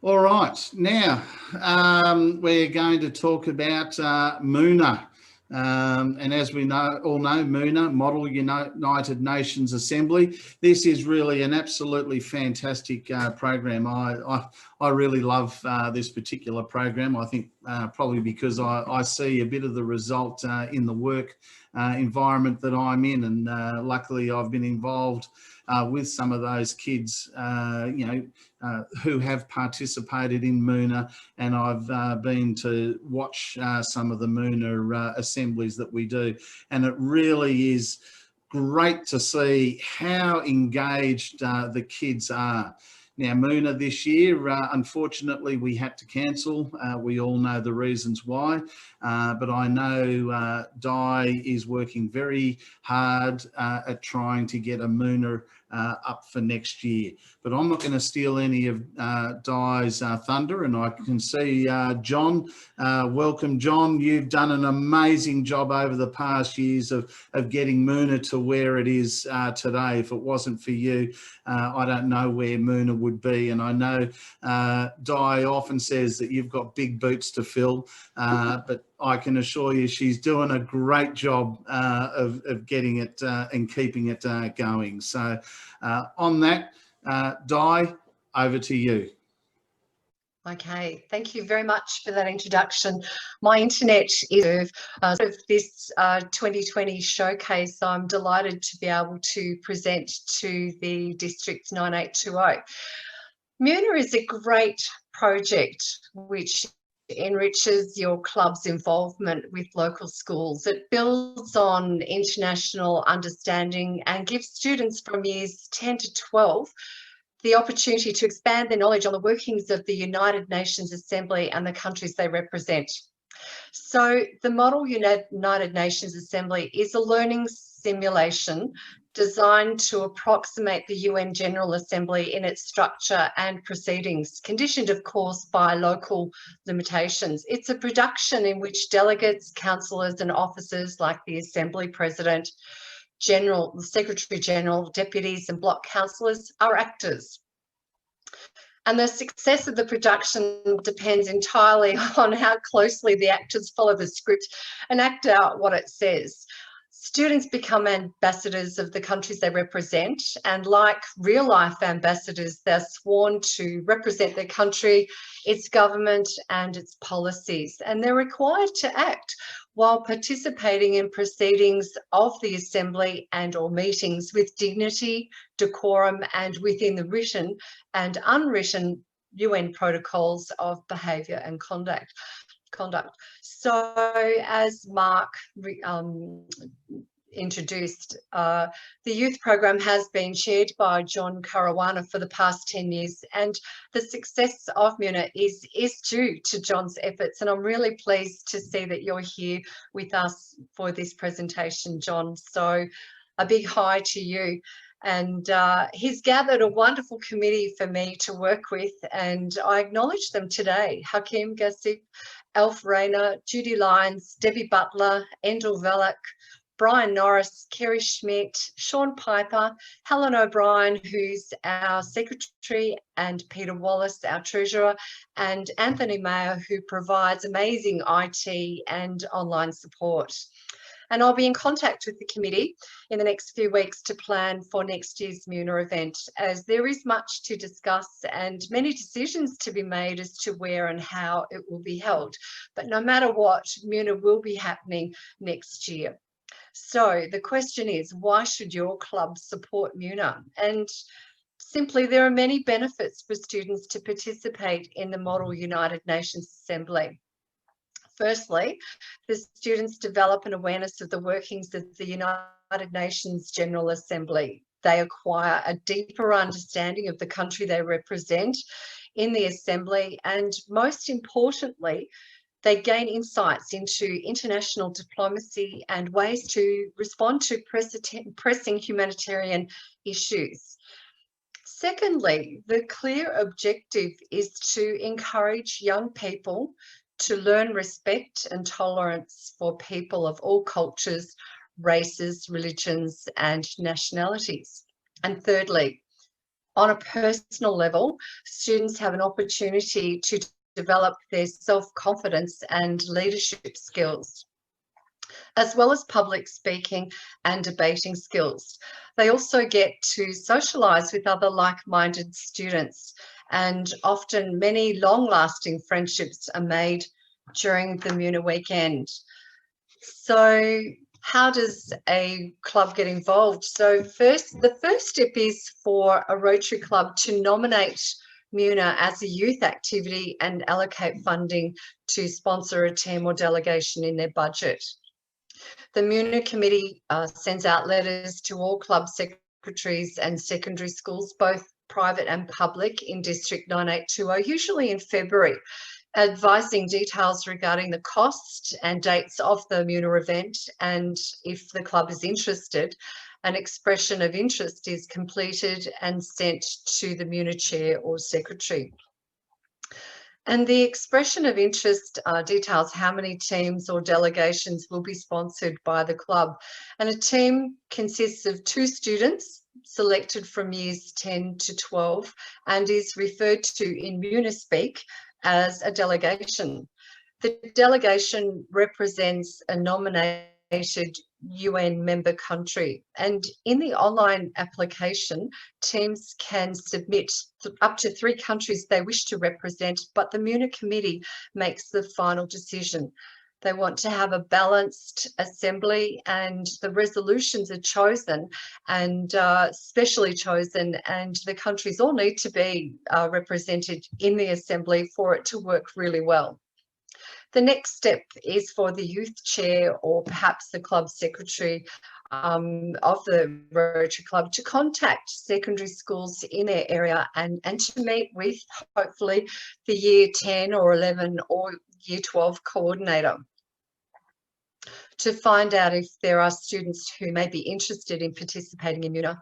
All right, now we're going to talk about Moona. And as we all know, Moona, Model United Nations Assembly. This is really an absolutely fantastic program. I really love this particular program. I think probably because I see a bit of the result in the work environment that I'm in, and luckily I've been involved with some of those kids, who have participated in Moona, and I've been to watch some of the Moona assemblies that we do, and it really is great to see how engaged the kids are. Now, Moona this year, unfortunately, we had to cancel. We all know the reasons why, but I know Di is working very hard at trying to get a Moona up for next year. But I'm not going to steal any of Di's thunder, and I can see John. Welcome, John. You've done an amazing job over the past years of getting Moona to where it is today. If it wasn't for you, I don't know where Moona would be. And I know Di often says that you've got big boots to fill, but I can assure you she's doing a great job of getting it and keeping it going. So on that, Di, over to you. Okay, thank you very much for that introduction. My internet is of this 2020 showcase. I'm delighted to be able to present to the District 9820. Moona is a great project which enriches your club's involvement with local schools. It builds on international understanding and gives students from years 10 to 12 the opportunity to expand their knowledge on the workings of the United Nations Assembly and the countries they represent. So the Model United Nations Assembly is a learning simulation designed to approximate the UN General Assembly in its structure and proceedings, conditioned, of course, by local limitations. It's a production in which delegates, councillors and officers like the Assembly President, General, Secretary General, deputies and block councillors are actors. And the success of the production depends entirely on how closely the actors follow the script and act out what it says. Students become ambassadors of the countries they represent, and like real-life ambassadors, they're sworn to represent their country, its government and its policies, and they're required to act while participating in proceedings of the Assembly and or meetings with dignity, decorum and within the written and unwritten UN protocols of behaviour and conduct. So as Mark introduced, the youth program has been chaired by John Caruana for the past 10 years, and the success of Moona is due to John's efforts, and I'm really pleased to see that you're here with us for this presentation, John. So a big hi to you. And he's gathered a wonderful committee for me to work with, and I acknowledge them today. Hakeem Gassif, Alf Rayner, Judy Lyons, Debbie Butler, Endel Valak, Brian Norris, Kerry Schmidt, Sean Piper, Helen O'Brien, who's our secretary, and Peter Wallace, our treasurer, and Anthony Mayer, who provides amazing IT and online support. And I'll be in contact with the committee in the next few weeks to plan for next year's Moona event, as there is much to discuss and many decisions to be made as to where and how it will be held. But no matter what, Moona will be happening next year. So the question is, why should your club support Moona? And simply, there are many benefits for students to participate in the Model United Nations Assembly. Firstly, the students develop an awareness of the workings of the United Nations General Assembly. They acquire a deeper understanding of the country they represent in the Assembly, and most importantly, they gain insights into international diplomacy and ways to respond to pressing humanitarian issues. Secondly, the clear objective is to encourage young people to learn respect and tolerance for people of all cultures, races, religions, and nationalities. And thirdly, On a personal level, students have an opportunity to develop their self-confidence and leadership skills, as well as public speaking and debating skills. They also get to socialise with other like-minded students, and often many long-lasting friendships are made during the Muna weekend. So how does a club get involved? So the first step is for a Rotary club to nominate Muna as a youth activity and allocate funding to sponsor a team or delegation in their budget. The Muna committee sends out letters to all club secretaries and secondary schools, both private and public, in District 9820, usually in February, advising details regarding the cost and dates of the Muna event, and if the club is interested, an expression of interest is completed and sent to the Muna chair or secretary. And the expression of interest details how many teams or delegations will be sponsored by the club. And a team consists of 2 students selected from years 10 to 12 and is referred to in Muna speak as a delegation. The delegation represents a nominated UN member country, and in the online application, teams can submit up to 3 countries they wish to represent, but the Muna committee makes the final decision. They want to have a balanced assembly, and the resolutions are chosen and specially chosen, and the countries all need to be represented in the assembly for it to work really well. The next step is for the youth chair or perhaps the club secretary of the Rotary Club to contact secondary schools in their area and to meet with, hopefully, the year 10 or 11 or year 12 coordinator to find out if there are students who may be interested in participating in Muna.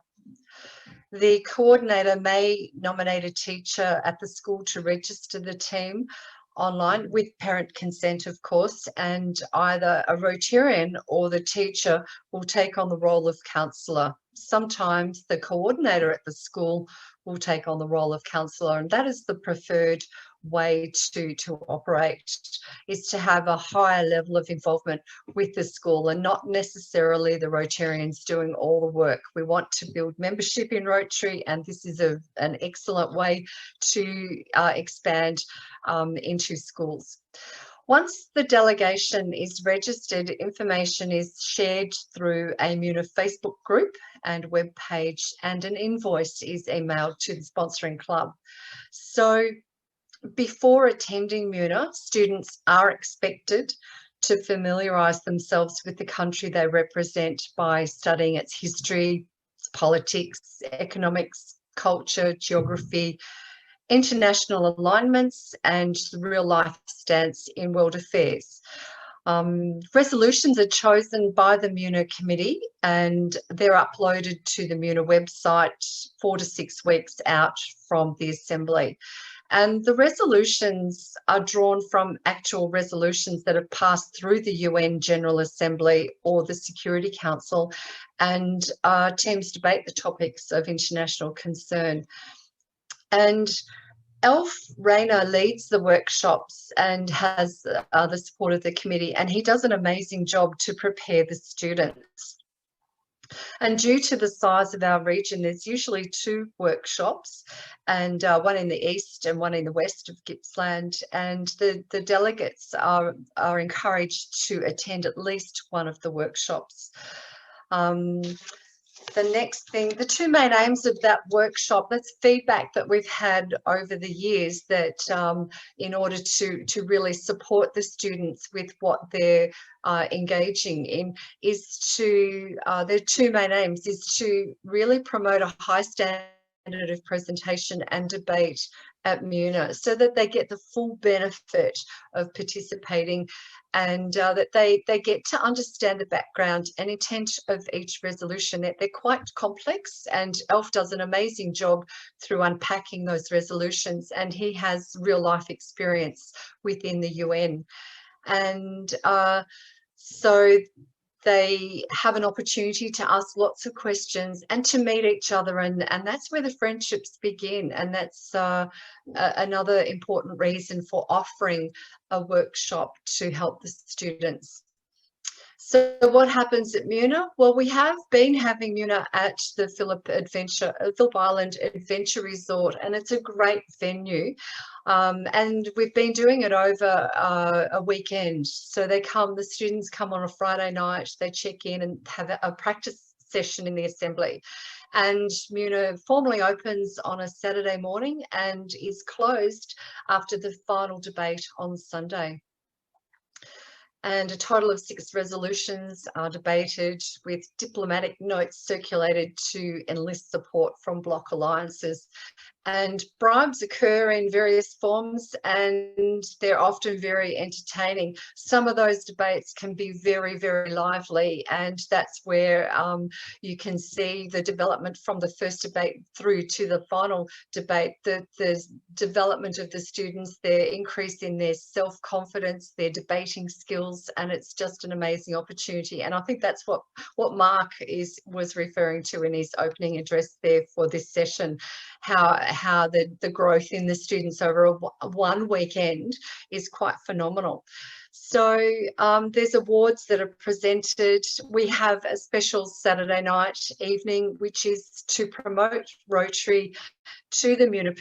The coordinator may nominate a teacher at the school to register the team online with parent consent, of course, and either a Rotarian or the teacher will take on the role of counsellor. Sometimes the coordinator at the school will take on the role of counsellor, and that is the preferred way to operate, is to have a higher level of involvement with the school and not necessarily the Rotarians doing all the work. We want to build membership in Rotary, and this is an excellent way to expand into schools. Once the delegation is registered, information is shared through a Muna Facebook group and web page, and an invoice is emailed to the sponsoring club. So before attending Muna, students are expected to familiarise themselves with the country they represent by studying its history, its politics, economics, culture, geography, international alignments, and the real life stance in world affairs. Resolutions are chosen by the Muna committee and they're uploaded to the Muna website 4 to 6 weeks out from the assembly. And the resolutions are drawn from actual resolutions that have passed through the UN General Assembly or the Security Council, and teams debate the topics of international concern. And Elf Rayner leads the workshops and has the support of the committee, and he does an amazing job to prepare the students. And due to the size of our region, there's usually 2 workshops, and one in the east and one in the west of Gippsland, and the delegates are encouraged to attend at least one of the workshops. The next thing, the 2 main aims of that workshop, that's feedback that we've had over the years, that in order to really support the students with what they're engaging in, is to, their 2 main aims is to really promote a high standard of presentation and debate at Muna, so that they get the full benefit of participating, and that they get to understand the background and intent of each resolution. They're quite complex, and Elf does an amazing job through unpacking those resolutions, and he has real life experience within the UN. And so They have an opportunity to ask lots of questions and to meet each other, and that's where the friendships begin. And that's another important reason for offering a workshop to help the students. So what happens at Muna? Well, we have been having Muna at the Phillip Island Adventure Resort, and it's a great venue. And we've been doing it over a weekend. So the students come on a Friday night, they check in and have a practice session in the assembly. And Muna formally opens on a Saturday morning and is closed after the final debate on Sunday. And a total of 6 resolutions are debated, with diplomatic notes circulated to enlist support from bloc alliances. And bribes occur in various forms, and they're often very entertaining. Some of those debates can be very, very lively, and that's where you can see the development from the first debate through to the final debate, the development of the students, their increase in their self-confidence, their debating skills, and it's just an amazing opportunity. And I think that's what Mark was referring to in his opening address there for this session, how the growth in the students over one weekend is quite phenomenal. So there's awards that are presented. We have a special Saturday night evening, which is to promote Rotary to the Muna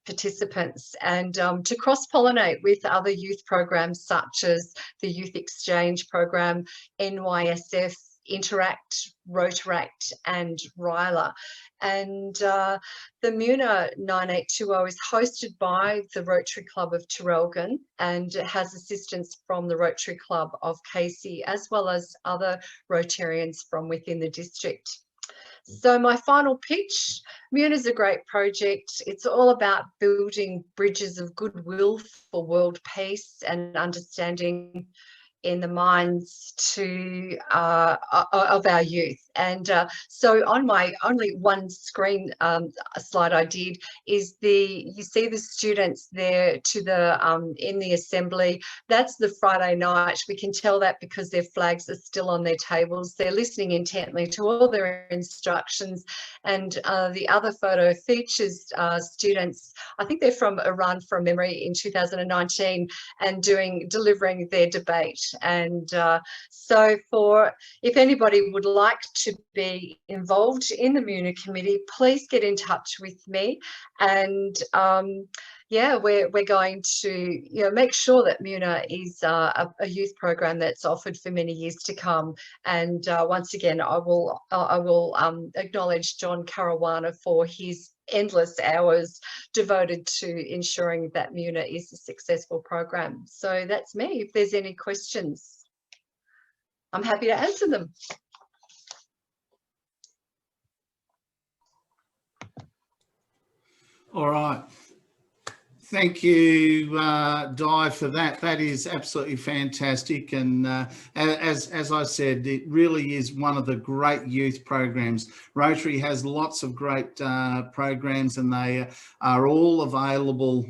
participants and to cross-pollinate with other youth programs such as the Youth Exchange Program, NYSF, Interact, Rotaract and Ryla. And the Muna 9820 is hosted by the Rotary Club of Traralgon, and it has assistance from the Rotary Club of Casey, as well as other Rotarians from within the district. So my final pitch, Muna is a great project. It's all about building bridges of goodwill for world peace and understanding in the minds of our youth. And so on my only one screen slide I did is you see the students there to the in the assembly. That's the Friday night. We can tell that because their flags are still on their tables. They're listening intently to all their instructions. And the other photo features students, I think they're from Iran from memory, in 2019, and delivering their debate. And so if anybody would like to be involved in the Muna committee, please get in touch with me. And yeah, we're going to make sure that Muna is a youth program that's offered for many years to come. And once again, I will acknowledge John Caruana for his endless hours devoted to ensuring that Muna is a successful program. So that's me. If there's any questions, I'm happy to answer them. All right. Thank you, Di, for that. That is absolutely fantastic. And as I said, it really is one of the great youth programs. Rotary has lots of great programs, and they are all available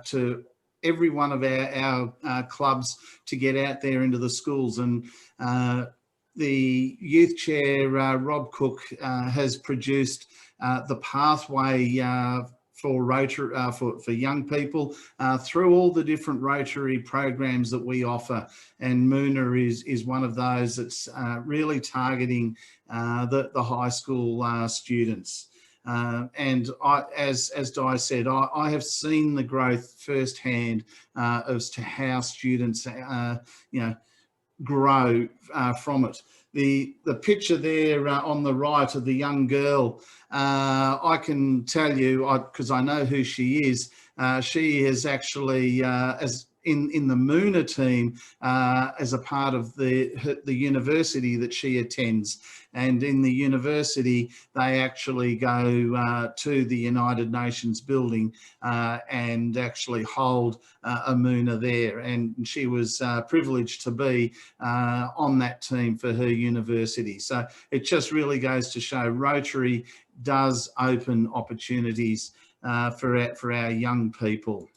to every one of our clubs to get out there into the schools. And the youth chair, Rob Cook, has produced the pathway for Rotary, for young people through all the different Rotary programs that we offer. And Muna is one of those that's really targeting the high school students. And as Di said, I have seen the growth firsthand as to how students, grow from it. The picture there on the right of the young girl, I can tell you, because I know who she is. She is actually in the Muna team as a part of the university that she attends. And in the university, they actually go to the United Nations building and actually hold a Muna there. And she was privileged to be on that team for her university. So it just really goes to show Rotary does open opportunities for our young people.